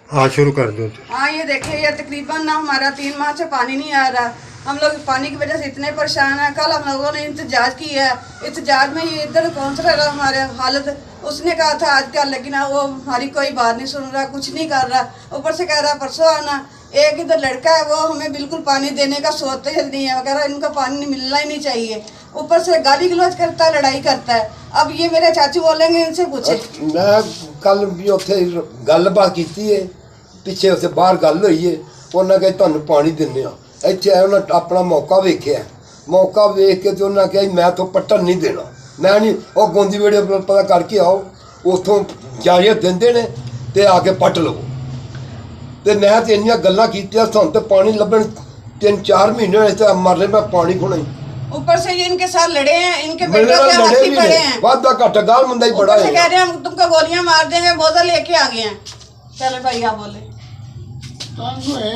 हाँ शुरू कर दो। हाँ ये देखिए, ये तकरीबन ना हमारा 3 माह से पानी नहीं आ रहा। हम लोग पानी की वजह से इतने परेशान हैं। कल हम लोगों ने इंतजाज किया है, इंतजाज में ये इधर काउंसलर है हमारे हालत, उसने कहा था आज क्या, लेकिन वो हमारी कोई बात नहीं सुन रहा, कुछ नहीं कर रहा। ऊपर से कह रहा परसों आना। एक इधर लड़का है वो हमें बिल्कुल पानी देने का सोचते ही नहीं है, कह रहा इनको पानी नहीं मिलना ही नहीं चाहिए। ऊपर से गाली गलौज करता है, लड़ाई करता है। अब ये मेरे चाचू बोलेंगे, इनसे पूछे। मैं कल भी उत्थे गलबात की है, पिछे उत्थे बाहर गल हुई है, उन्हें कहा तुहानू पानी दिन्ने आ। इत्थे आए उन्हें अपना मौका वेख्या, मौका वेख के तो उन्हें कहा मैं तो पट्टन नहीं देना, मैं नहीं। वो गोंदी वेड़े पता करके आओ, उतों इजाजत देंदे ने ते आके पट लवो। ते मैं तो इन्नियां गल्लां कीतियां, सानू तो पानी लभण 3-4 महीने होए ते मरने में पानी खोना ही। ऊपर से ये इनके साथ लड़े हैं, इनके बेटों के हाथी पड़े हैं। वादा घाटा गाल मंदा ही बड़ा है। कह रहे हैं हम तुमको गोलियां मार देंगे, बोतल लेके आ गए हैं। चलो भाई आप बोले।